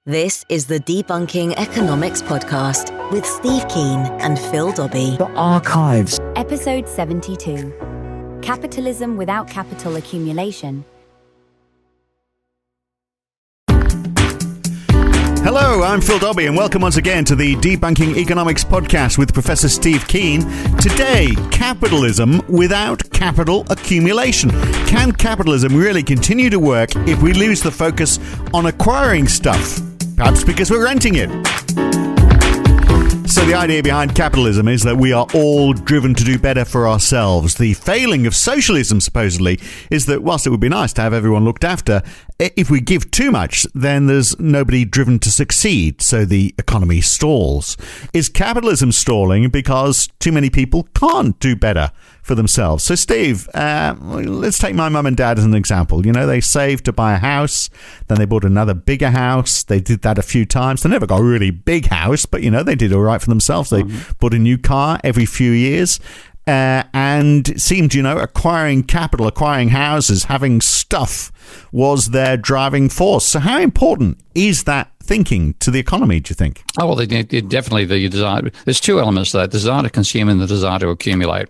This is the Debunking Economics Podcast with Steve Keen and Phil Dobbie. The Archives. Episode 72. Capitalism without capital accumulation. Hello, I'm Phil Dobbie, and welcome once again to the Debunking Economics Podcast with Professor Steve Keen. Today, capitalism without capital accumulation. Can capitalism really continue to work if we lose the focus on acquiring stuff? Perhaps because we're renting it. So the idea behind capitalism is that we are all driven to do better for ourselves. The failing of socialism, supposedly, is that whilst it would be nice to have everyone looked after, if we give too much, then there's nobody driven to succeed, so the economy stalls. Is capitalism stalling because too many people can't do better for themselves? So, Steve, let's take my mum and dad as an example. You know, they saved to buy a house, then they bought another bigger house. They did that a few times. They never got a really big house, but, you know, they did all right for themselves. They bought a new car every few years. And it seemed, you know, acquiring capital, acquiring houses, having stuff was their driving force. So how important is that thinking to the economy, do you think? Oh, well, definitely the desire. There's two elements to that: the desire to consume and the desire to accumulate.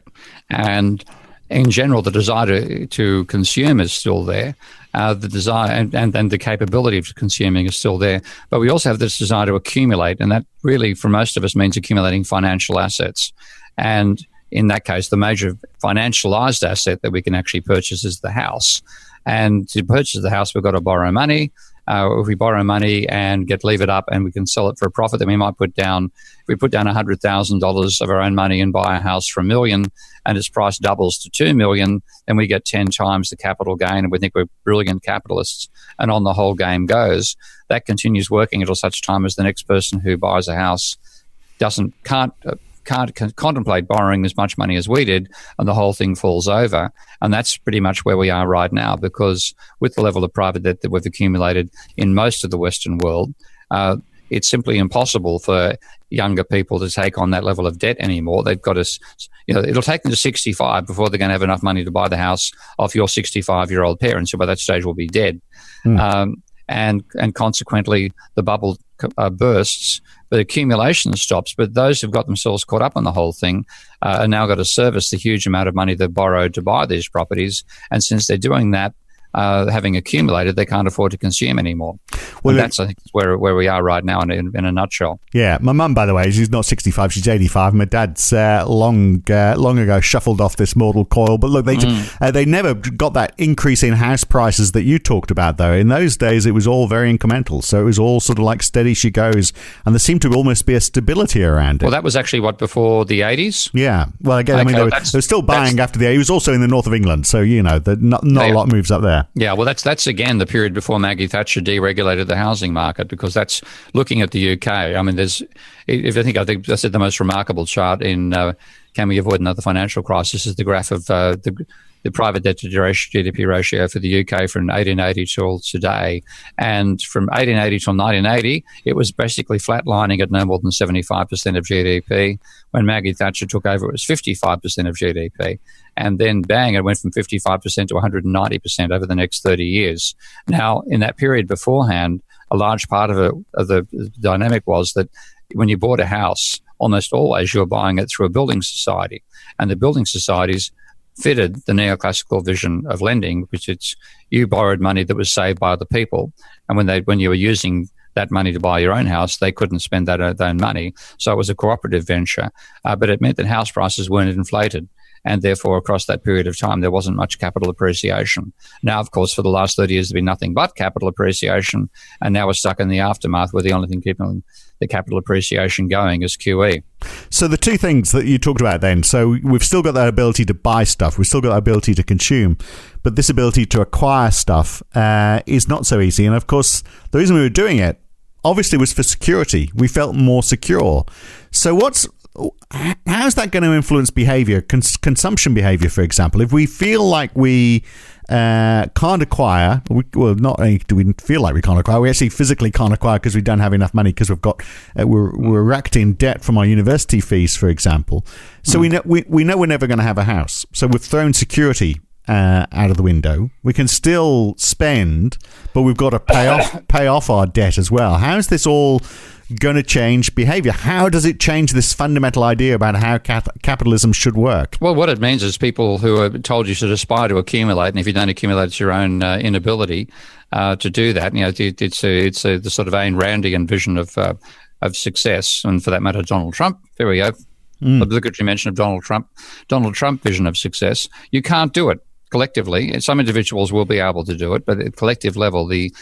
And in general, the desire to consume is still there. The desire and the capability of consuming is still there. But we also have this desire to accumulate, and that really, for most of us, means accumulating financial assets. And in that case, the major financialized asset that we can actually purchase is the house. And to purchase the house, we've got to borrow money. If we borrow money and leave it up and we can sell it for a profit, then we might put down, if we put down $100,000 of our own money and buy a house for $1 million and its price doubles to $2 million, then we get 10 times the capital gain, and we think we're brilliant capitalists, and on the whole game goes. That continues working until such time as the next person who buys a house can't contemplate borrowing as much money as we did, and the whole thing falls over. And that's pretty much where we are right now, because with the level of private debt that we've accumulated in most of the Western world, it's simply impossible for younger people to take on that level of debt anymore. They've got to, it'll take them to 65 before they're going to have enough money to buy the house off your 65-year-old parents, who by that stage will be dead. And consequently, the bubble bursts, but accumulation stops. But those who've got themselves caught up on the whole thing are now got to service the huge amount of money they've borrowed to buy these properties. And since they're doing that, having accumulated, they can't afford to consume anymore. Well, that's, I think, where we are right now in a nutshell. Yeah. My mum, by the way, she's not 65, she's 85. My dad's long ago shuffled off this mortal coil. But look, they never got that increase in house prices that you talked about, though. In those days, it was all very incremental. So it was all sort of like steady she goes. And there seemed to almost be a stability around it. Well, that was actually before the 80s? Yeah. Well, again, okay, they were still buying after the 80s. It was also in the north of England. So, you know, not a lot moves up there. Yeah, well, that's again the period before Maggie Thatcher deregulated the housing market, because that's looking at the UK. I mean, I think I said the most remarkable chart in Can We Avoid Another Financial Crisis is the graph of the private debt to GDP ratio for the UK from 1880 till today. And from 1880 till 1980, it was basically flatlining at no more than 75% of GDP. When Maggie Thatcher took over, it was 55% of GDP. And then, bang, it went from 55% to 190% over the next 30 years. Now, in that period beforehand, a large part of the dynamic was that when you bought a house, almost always you were buying it through a building society. And the building societies fitted the neoclassical vision of lending, which you borrowed money that was saved by other people. And when you were using that money to buy your own house, they couldn't spend their own money. So it was a cooperative venture. But it meant that house prices weren't inflated. And therefore, across that period of time, there wasn't much capital appreciation. Now, of course, for the last 30 years, there's been nothing but capital appreciation. And now we're stuck in the aftermath where the only thing keeping the capital appreciation going is QE. So the two things that you talked about then, so we've still got that ability to buy stuff. We've still got that ability to consume. But this ability to acquire stuff is not so easy. And of course, the reason we were doing it, obviously, was for security. We felt more secure. So how's that going to influence behavior, consumption behavior, for example? If we feel like we can't acquire, not only do we feel like we can't acquire, we actually physically can't acquire because we don't have enough money, because we're racked in debt from our university fees, for example. So we know we're never going to have a house. So we've thrown security out of the window. We can still spend, but we've got to pay off our debt as well. How is this all going to change behavior? How does it change this fundamental idea about how capitalism should work? Well, what it means is people who are told you should aspire to accumulate, and if you don't accumulate, it's your own inability to do that. It's the sort of Ayn Randian vision of success, and for that matter, Donald Trump. There we go. The obligatory mention of Donald Trump vision of success. You can't do it collectively. Some individuals will be able to do it, but at collective level, the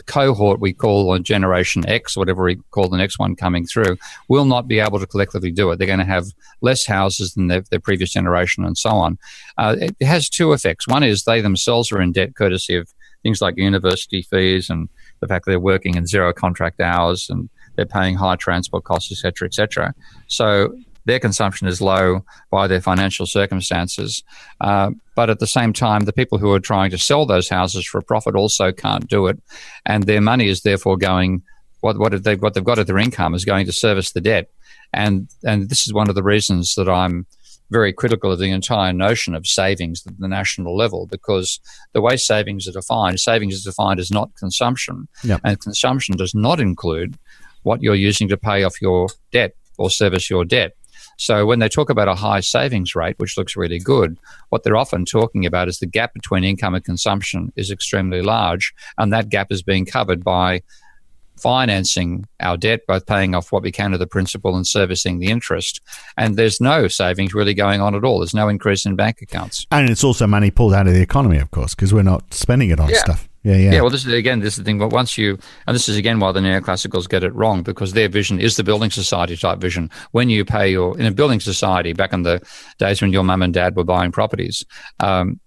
cohort we call on Generation X, whatever we call the next one coming through, will not be able to collectively do it. They're going to have less houses than their previous generation and so on. It has two effects. One is they themselves are in debt courtesy of things like university fees and the fact that they're working in zero contract hours and they're paying high transport costs, et cetera, et cetera. So their consumption is low by their financial circumstances. But at the same time, the people who are trying to sell those houses for a profit also can't do it. And their money is therefore going, what they've got at their income is going to service the debt. And this is one of the reasons that I'm very critical of the entire notion of savings at the national level, because the way savings is defined as not consumption. Yep. And consumption does not include what you're using to pay off your debt or service your debt. So when they talk about a high savings rate, which looks really good, what they're often talking about is the gap between income and consumption is extremely large, and that gap is being covered by financing our debt, both paying off what we can of the principal and servicing the interest. And there's no savings really going on at all. There's no increase in bank accounts. And it's also money pulled out of the economy, of course, because we're not spending it on stuff. Yeah. Well, this is the thing. But once you, and this is again why the neoclassicals get it wrong, because their vision is the building society type vision. When you pay in a building society, back in the days when your mum and dad were buying properties, in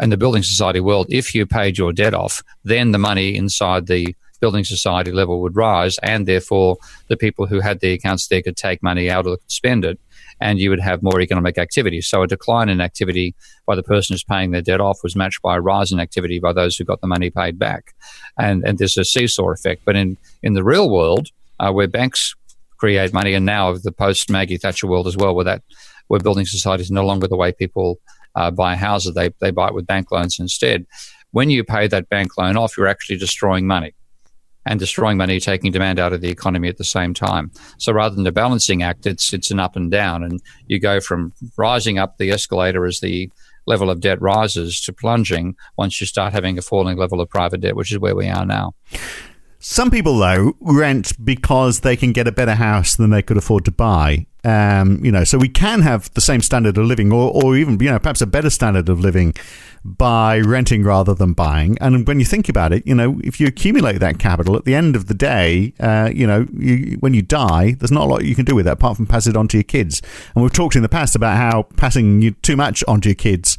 the building society world, if you paid your debt off, then the money inside the building society level would rise, and therefore the people who had the accounts there could take money out or spend it, and you would have more economic activity. So a decline in activity by the person who's paying their debt off was matched by a rise in activity by those who got the money paid back. And there's a seesaw effect. But in the real world, where banks create money, and now the post-Maggie Thatcher world as well, where building society is no longer the way people buy houses, they buy it with bank loans instead. When you pay that bank loan off, you're actually destroying money. And destroying money, taking demand out of the economy at the same time. So rather than a balancing act, it's an up and down, and you go from rising up the escalator as the level of debt rises to plunging once you start having a falling level of private debt, which is where we are now. Some people, though, rent because they can get a better house than they could afford to buy. So we can have the same standard of living, or even, perhaps a better standard of living by renting rather than buying. And when you think about it, if you accumulate that capital at the end of the day, when you die, there's not a lot you can do with it apart from pass it on to your kids. And we've talked in the past about how passing too much onto your kids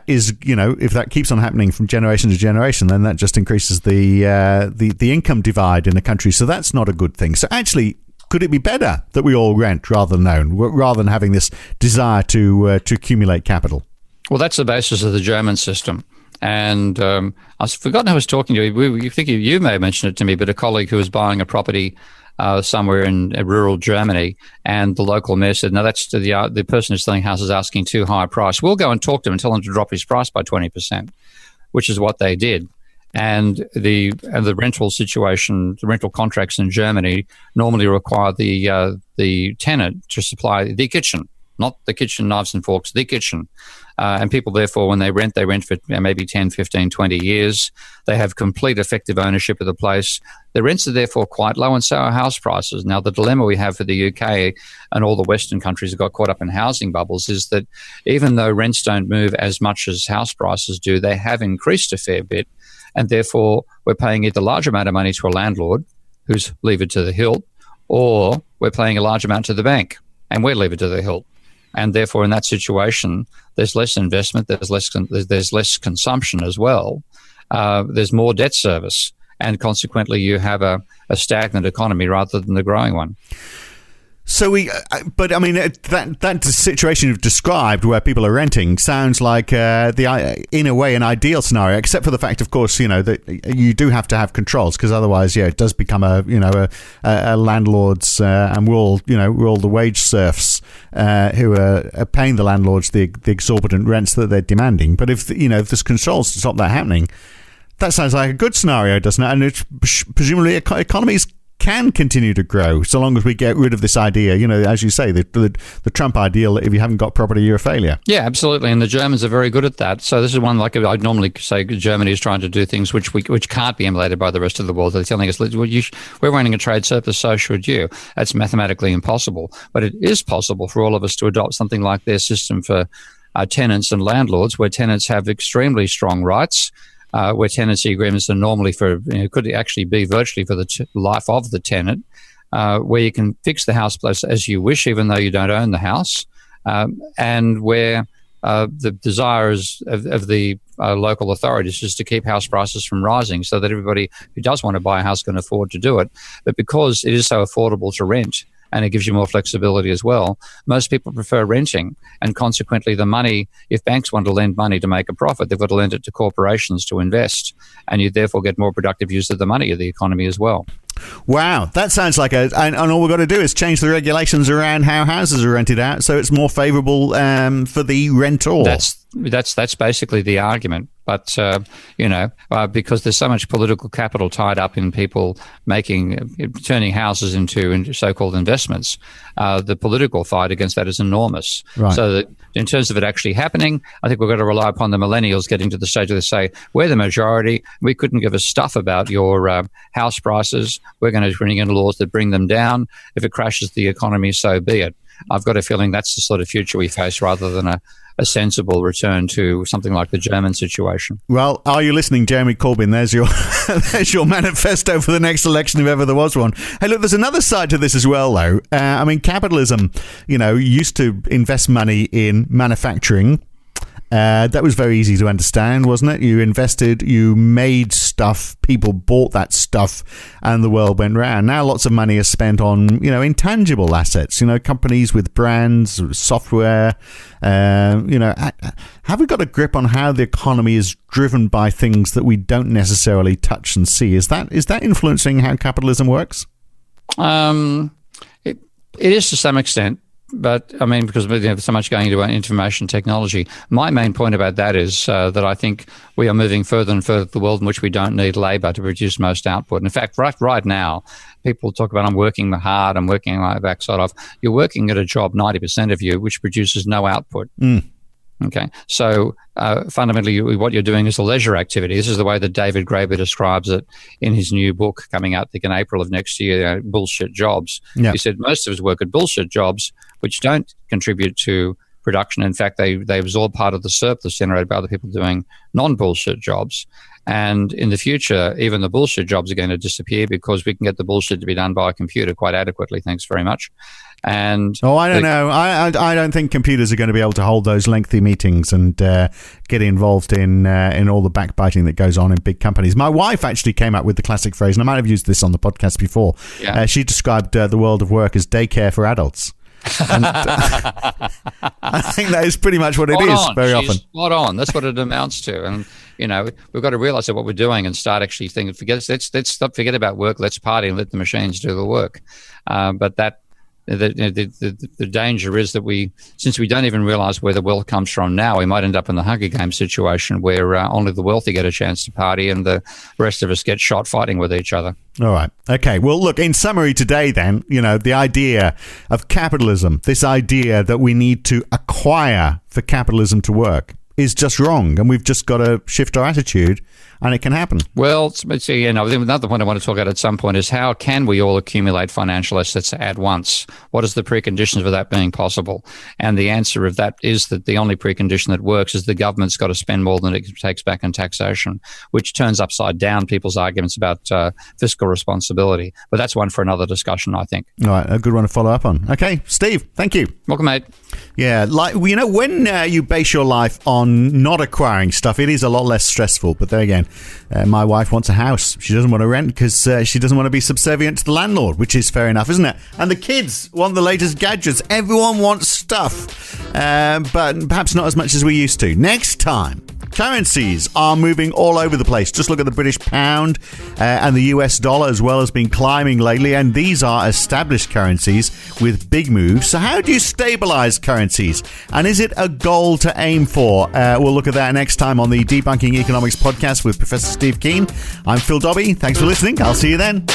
is, if that keeps on happening from generation to generation, then that just increases the income divide in a country. So that's not a good thing. So actually, could it be better that we all rent rather than own, rather than having this desire to accumulate capital? Well, that's the basis of the German system. And I've forgotten who I was talking to. You think you may have mentioned it to me, but a colleague who was buying a property somewhere in rural Germany, and the local mayor said, no, that's the person who's selling houses asking too high a price. We'll go and talk to him and tell him to drop his price by 20%, which is what they did. And the rental situation, the rental contracts in Germany normally require the tenant to supply the kitchen, not the kitchen knives and forks, the kitchen. And people, therefore, when they rent for maybe 10, 15, 20 years. They have complete effective ownership of the place. The rents are therefore quite low, and so are house prices. Now, the dilemma we have for the UK and all the Western countries that got caught up in housing bubbles is that even though rents don't move as much as house prices do, they have increased a fair bit. And therefore, we're paying either a large amount of money to a landlord who's levered to the hilt, or we're paying a large amount to the bank and we're levered to the hilt. And therefore, in that situation, there's less investment, there's less consumption as well. There's more debt service, and consequently, you have a stagnant economy rather than the growing one. But I mean, that situation you've described where people are renting sounds like in a way an ideal scenario, except for the fact, of course, that you do have to have controls, because otherwise, it does become a landlord's, and we're all the wage serfs who are paying the landlords the exorbitant rents that they're demanding. But if there's controls to stop that happening, that sounds like a good scenario, doesn't it? And it's presumably economies can continue to grow so long as we get rid of this idea, as you say, the Trump ideal that if you haven't got property, you're a failure. Yeah, absolutely. And the Germans are very good at that. So this is one, like I'd normally say, Germany is trying to do things which can't be emulated by the rest of the world. They're telling us, we're running a trade surplus, so should you. That's mathematically impossible. But it is possible for all of us to adopt something like their system for tenants and landlords, where tenants have extremely strong rights, where tenancy agreements are normally could actually be virtually for the life of the tenant, where you can fix the house price as you wish, even though you don't own the house, and where the desire of the local authorities is to keep house prices from rising, so that everybody who does want to buy a house can afford to do it. But because it is so affordable to rent, and it gives you more flexibility as well, most people prefer renting. And consequently, the money, if banks want to lend money to make a profit, they've got to lend it to corporations to invest. And you therefore get more productive use of the money of the economy as well. Wow, that sounds like and all we've got to do is change the regulations around how houses are rented out so it's more favourable for the rentor. That's basically the argument. But, because there's so much political capital tied up in people turning houses into so-called investments, the political fight against that is enormous. Right. So that in terms of it actually happening, I think we've got to rely upon the millennials getting to the stage where they say, we're the majority, we couldn't give a stuff about your house prices, we're going to bring in laws that bring them down. If it crashes the economy, so be it. I've got a feeling that's the sort of future we face, rather than a sensible return to something like the German situation. Well, are you listening, Jeremy Corbyn? There's your manifesto for the next election, if ever there was one. Hey, look, there's another side to this as well, though. Capitalism, used to invest money in manufacturing. That was very easy to understand, wasn't it? You invested, you made stuff, people bought that stuff, and the world went round. Now lots of money is spent on, intangible assets, companies with brands, software. Have we got a grip on how the economy is driven by things that we don't necessarily touch and see? Is that influencing how capitalism works? It is to some extent. But, because there's so much going into information technology, my main point about that is that I think we are moving further and further to the world in which we don't need labour to produce most output. And in fact, right now, people talk about, I'm working hard, I'm working my backside off. You're working at a job, 90% of you, which produces no output. Okay, so fundamentally, what you're doing is a leisure activity. This is the way that David Graeber describes it in his new book coming out, I think, in April of next year, Bullshit Jobs. Yep. He said most of us work at bullshit jobs, which don't contribute to production. In fact, they absorb part of the surplus generated by other people doing non-bullshit jobs. And in the future, even the bullshit jobs are going to disappear because we can get the bullshit to be done by a computer quite adequately. Thanks very much. And I don't know. I don't think computers are going to be able to hold those lengthy meetings and get involved in all the backbiting that goes on in big companies. My wife actually came up with the classic phrase, and I might have used this on the podcast before. Yeah. She described the world of work as daycare for adults. And I think that is pretty much what it is very often. Spot on. That's what it amounts to. And we've got to realize that what we're doing and start actually thinking, forget about work, let's party and let the machines do the work. But that the danger is that since we don't even realize where the wealth comes from now, we might end up in the Hunger Games situation where only the wealthy get a chance to party and the rest of us get shot fighting with each other. All right. Okay. Well, look, in summary today then, the idea of capitalism, this idea that we need to acquire for capitalism to work, is just wrong, and we've just got to shift our attitude, and it can happen. Well, another point I want to talk about at some point is how can we all accumulate financial assets at once? What is the preconditions for that being possible? And the answer of that is that the only precondition that works is the government's got to spend more than it takes back in taxation, which turns upside down people's arguments about fiscal responsibility. But that's one for another discussion, I think. All right, a good one to follow up on. Okay, Steve, thank you. Welcome, mate. Yeah, when you base your life on on not acquiring stuff, it is a lot less stressful. But there again, my wife wants a house. She doesn't want to rent because she doesn't want to be subservient to the landlord, which is fair enough, isn't it? And the kids want the latest gadgets. Everyone wants stuff, but perhaps not as much as we used to. Next time, currencies are moving all over the place. Just look at the British pound and the US dollar as well has been climbing lately, and these are established currencies with big moves. So how do you stabilize currencies? And is it a goal to aim for? We'll look at that next time on the Debunking Economics podcast with Professor Steve Keen. I'm Phil Dobbie. Thanks for listening. I'll see you then.